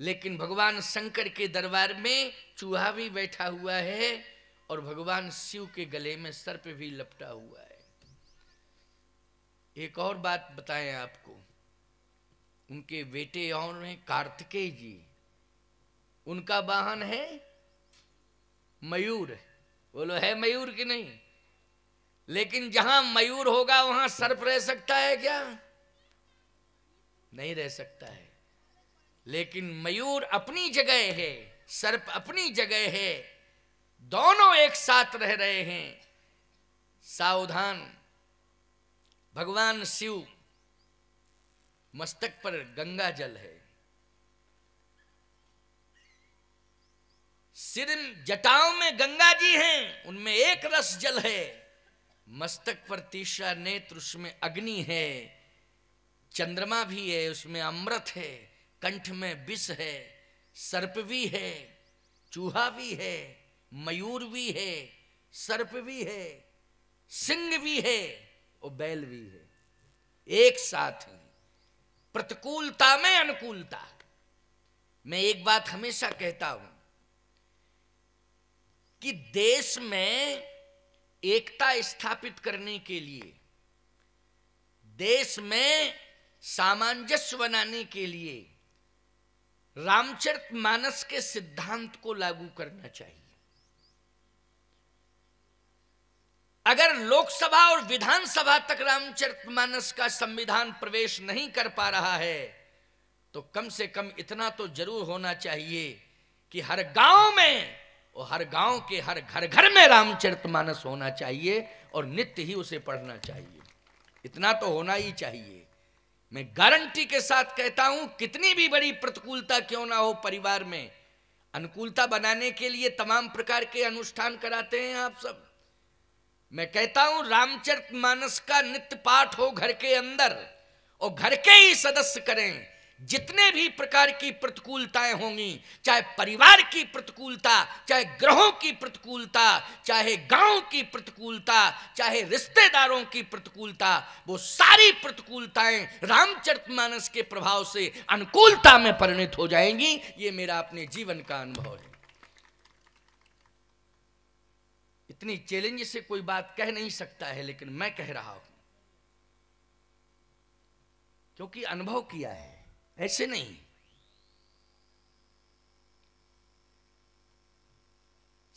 लेकिन भगवान शंकर के दरबार में चूहा भी बैठा हुआ है और भगवान शिव के गले में सर्प भी लपटा हुआ है। एक और बात बताएं आपको, उनके बेटे और हैं कार्तिकेय जी, उनका वाहन है मयूर। बोलो है मयूर कि नहीं? लेकिन जहां मयूर होगा वहां सर्प रह सकता है क्या? नहीं रह सकता है। लेकिन मयूर अपनी जगह है, सर्प अपनी जगह है, दोनों एक साथ रह रहे हैं। सावधान। भगवान शिव मस्तक पर गंगा जल है, सिर जटाओं में गंगा जी हैं, उनमें एक रस जल है। मस्तक पर तीसरा नेत्र, उसमें अग्नि है। चंद्रमा भी है, उसमें अमृत है। कंठ में विष है। सर्प भी है, चूहा भी है, मयूर भी है, सर्प भी है, सिंह भी है और बैल भी है, एक साथ है। प्रतिकूलता में अनुकूलता। मैं एक बात हमेशा कहता हूं कि देश में एकता स्थापित करने के लिए, देश में सामंजस्य बनाने के लिए रामचरितमानस के सिद्धांत को लागू करना चाहिए। अगर लोकसभा और विधानसभा तक रामचरितमानस का संविधान प्रवेश नहीं कर पा रहा है तो कम से कम इतना तो जरूर होना चाहिए कि हर गांव में और हर गांव के हर घर घर में रामचरितमानस होना चाहिए और नित्य ही उसे पढ़ना चाहिए। इतना तो होना ही चाहिए। मैं गारंटी के साथ कहता हूं, कितनी भी बड़ी प्रतिकूलता क्यों ना हो परिवार में, अनुकूलता बनाने के लिए तमाम प्रकार के अनुष्ठान कराते हैं आप सब। मैं कहता हूं रामचरितमानस का नित्य पाठ हो घर के अंदर और घर के ही सदस्य करें। जितने भी प्रकार की प्रतिकूलताएं होंगी, चाहे परिवार की प्रतिकूलता, चाहे ग्रहों की प्रतिकूलता, चाहे गांव की प्रतिकूलता, चाहे रिश्तेदारों की प्रतिकूलता, वो सारी प्रतिकूलताएं रामचरितमानस के प्रभाव से अनुकूलता में परिणत हो जाएंगी। ये मेरा अपने जीवन का अनुभव है। इतनी चैलेंज से कोई बात कह नहीं सकता है, लेकिन मैं कह रहा हूं क्योंकि अनुभव किया है, ऐसे नहीं।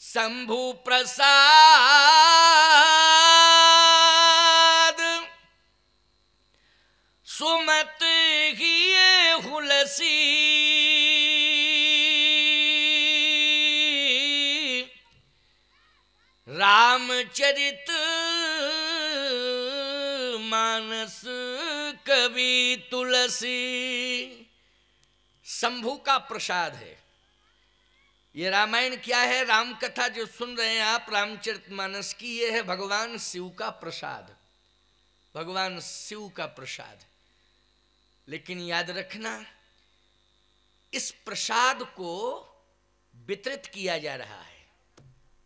शंभु प्रसाद सुमत किए हुलसी, रामचरित मानस कवि तुलसी। शंभु का प्रसाद है ये रामायण। क्या है? राम कथा जो सुन रहे हैं आप रामचरितमानस की, ये है भगवान शिव का प्रसाद, भगवान शिव का प्रसाद। लेकिन याद रखना, इस प्रसाद को वितरित किया जा रहा है,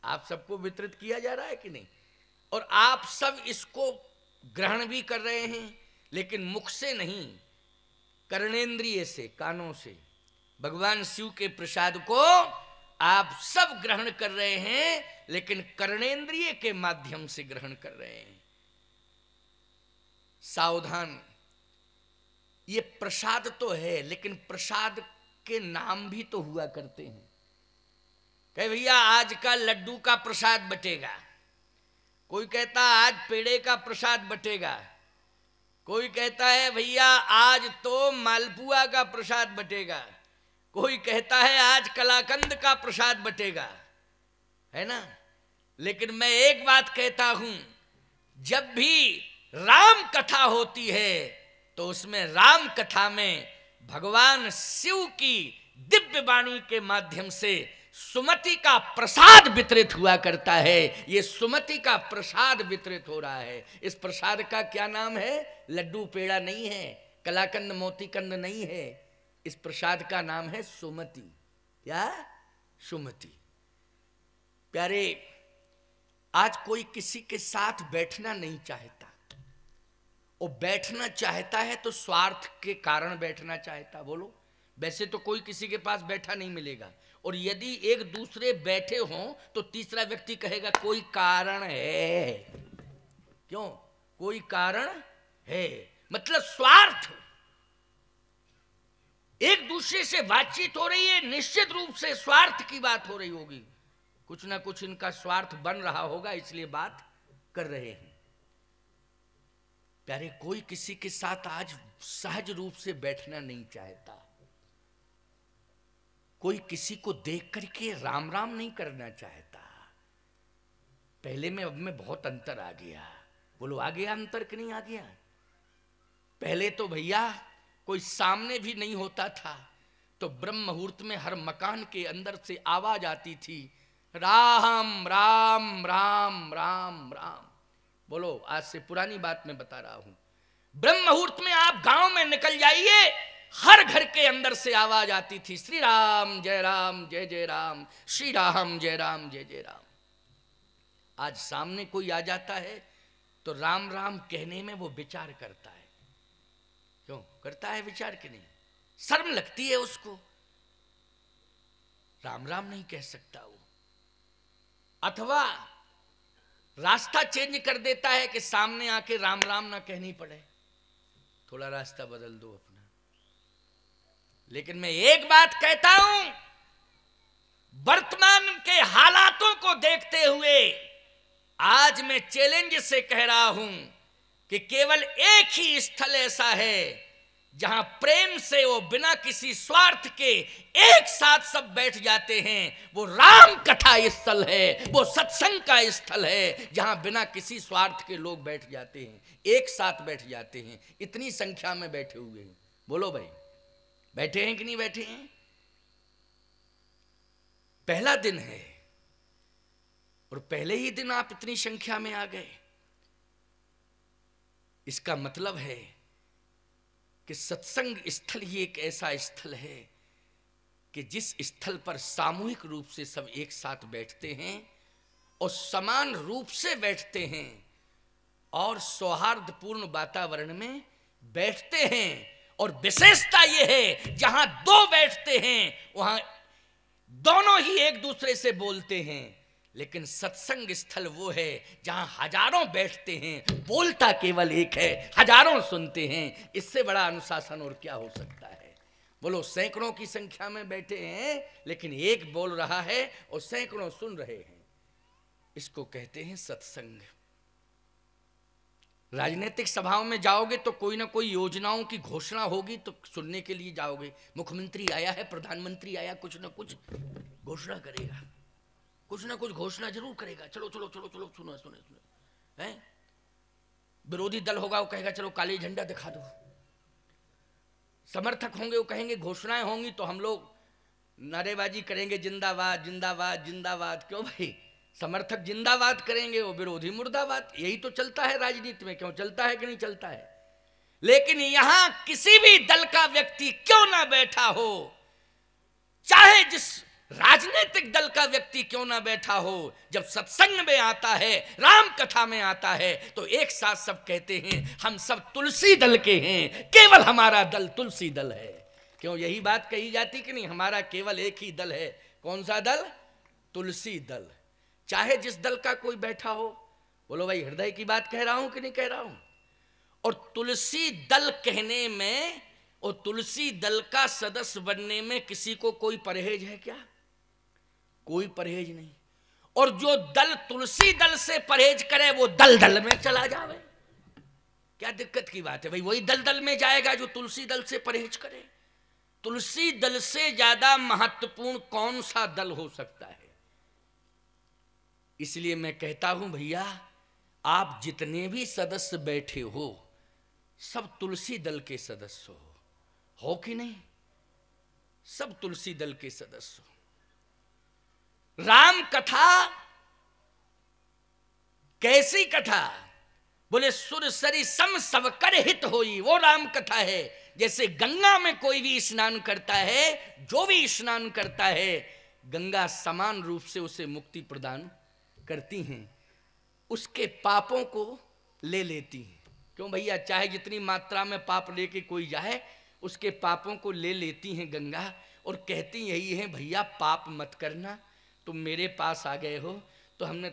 आप सबको वितरित किया जा रहा है कि नहीं? और आप सब इसको ग्रहण भी कर रहे हैं, लेकिन मुख से नहीं, कर्णेंद्रिय से, कानों से। भगवान शिव के प्रसाद को आप सब ग्रहण कर रहे हैं, लेकिन कर्णेंद्रिय के माध्यम से ग्रहण कर रहे हैं। सावधान। ये प्रसाद तो है, लेकिन प्रसाद के नाम भी तो हुआ करते हैं। कहे भैया आज का लड्डू का प्रसाद बटेगा, कोई कहता आज पेड़े का प्रसाद बटेगा, कोई कहता है भैया आज तो मालपुआ का प्रसाद बटेगा, कोई कहता है आज कलाकंद का प्रसाद बटेगा, है ना? लेकिन मैं एक बात कहता हूं, जब भी राम कथा होती है तो उसमें राम कथा में भगवान शिव की दिव्य वाणी के माध्यम से सुमति का प्रसाद वितरित हुआ करता है। ये सुमति का प्रसाद वितरित हो रहा है। इस प्रसाद का क्या नाम है? लड्डू पेड़ा नहीं है, कलाकंद मोतीकंद नहीं है। इस प्रसाद का नाम है सुमति। क्या? सुमति। प्यारे, आज कोई किसी के साथ बैठना नहीं चाहता, और बैठना चाहता है तो स्वार्थ के कारण बैठना चाहता। बोलो, वैसे तो कोई किसी के पास बैठा नहीं मिलेगा, और यदि एक दूसरे बैठे हों तो तीसरा व्यक्ति कहेगा कोई कारण है। क्यों? कोई कारण है, मतलब स्वार्थ। एक दूसरे से बातचीत हो रही है, निश्चित रूप से स्वार्थ की बात हो रही होगी, कुछ ना कुछ इनका स्वार्थ बन रहा होगा, इसलिए बात कर रहे हैं। प्यारे, कोई किसी के साथ आज सहज रूप से बैठना नहीं चाहता, कोई किसी को देख करके राम राम नहीं करना चाहता। पहले में अब में बहुत अंतर आ गया। बोलो, आ गया अंतर कि नहीं आ गया? पहले तो भैया कोई सामने भी नहीं होता था तो ब्रह्म मुहूर्त में हर मकान के अंदर से आवाज आती थी, राम राम राम राम राम। बोलो, आज से पुरानी बात मैं बता रहा हूं। ब्रह्म मुहूर्त में आप गांव में निकल जाइए, हर घर के अंदर से आवाज आती थी, श्री राम जय राम, श्री राम जय जय राम। आज सामने कोई आ जाता है तो राम राम कहने में वो विचार करता है। क्यों करता है विचार? कि नहीं, शर्म लगती है उसको, राम राम नहीं कह सकता वो। अथवा रास्ता चेंज कर देता है कि सामने आके राम राम ना कहनी पड़े, थोड़ा रास्ता बदल दो अपना। लेकिन मैं एक बात कहता हूं, वर्तमान के हालातों को देखते हुए आज मैं चैलेंज से कह रहा हूं कि केवल एक ही स्थल ऐसा है जहां प्रेम से वो बिना किसी स्वार्थ के एक साथ सब बैठ जाते हैं। वो राम कथा स्थल है, वो सत्संग का स्थल है, जहां बिना किसी स्वार्थ के लोग बैठ जाते हैं, एक साथ बैठ जाते हैं। इतनी संख्या में बैठे हुए हैं। बोलो भाई, बैठे हैं कि नहीं बैठे हैं? पहला दिन है और पहले ही दिन आप इतनी संख्या में आ गए। इसका मतलब है कि सत्संग स्थल ही एक ऐसा स्थल है कि जिस स्थल पर सामूहिक रूप से सब एक साथ बैठते हैं और समान रूप से बैठते हैं और सौहार्दपूर्ण वातावरण में बैठते हैं। और विशेषता यह है, जहां दो बैठते हैं वहां दोनों ही एक दूसरे से बोलते हैं। लेकिन सत्संग स्थल वो है जहां हजारों बैठते हैं, बोलता केवल एक है, हजारों सुनते हैं। इससे बड़ा अनुशासन और क्या हो सकता है? बोलो, सैकड़ों की संख्या में बैठे हैं लेकिन एक बोल रहा है और सैकड़ों सुन रहे हैं। इसको कहते हैं सत्संग। राजनीतिक सभाओं में जाओगे तो कोई ना कोई योजनाओं की घोषणा होगी तो सुनने के लिए जाओगे। मुख्यमंत्री आया है, प्रधानमंत्री आया, कुछ ना कुछ घोषणा करेगा, कुछ ना कुछ घोषणा जरूर करेगा। चलो चलो चलो चलो, सुनो सुनो सुनो, हैं? विरोधी दल होगा वो कहेगा चलो काली झंडा दिखा दो। समर्थक होंगे वो कहेंगे घोषणाएं होंगी तो हम लोग नारेबाजी करेंगे, जिंदाबाद जिंदाबाद जिंदाबाद। क्यों भाई? समर्थक जिंदाबाद करेंगे, वो विरोधी मुर्दाबाद। यही तो चलता है राजनीति में। क्यों चलता है कि नहीं चलता है? लेकिन यहां किसी भी दल का व्यक्ति क्यों ना बैठा हो, चाहे जिस राजनीतिक दल का व्यक्ति क्यों ना बैठा हो, जब सत्संग में आता है, राम कथा में आता है तो एक साथ सब कहते हैं हम सब तुलसी दल के हैं, केवल हमारा दल तुलसी दल है। क्यों यही बात कही जाती कि नहीं, हमारा केवल एक ही दल है। कौन सा दल? तुलसी दल। चाहे जिस दल का कोई बैठा हो। बोलो भाई, हृदय की बात कह रहा हूं कि नहीं कह रहा हूं? और तुलसी दल कहने में और तुलसी दल का सदस्य बनने में किसी को कोई परहेज है क्या? कोई परहेज नहीं। और जो दल तुलसी दल से परहेज करे वो दल दल में चला जावे, क्या दिक्कत की बात है भाई? वही दल दल में जाएगा जो तुलसी दल से परहेज करे। तुलसी दल से ज्यादा महत्वपूर्ण कौन सा दल हो सकता है? इसलिए मैं कहता हूं भैया, आप जितने भी सदस्य बैठे हो सब तुलसी दल के सदस्य हो कि नहीं? सब तुलसी दल के सदस्य हो। राम कथा कैसी कथा? बोले सुर सरी सम सब कर हित होई, वो राम कथा है। जैसे गंगा में कोई भी स्नान करता है, जो भी स्नान करता है, गंगा समान रूप से उसे मुक्ति प्रदान करती हैं, उसके पापों को ले लेती हैं। क्यों भैया? चाहे जितनी मात्रा में पाप लेके कोई जाए, उसके पापों को ले लेती हैं गंगा और कहती यही है, भैया पाप मत करना, तुम मेरे पास आ गए हो तो हमने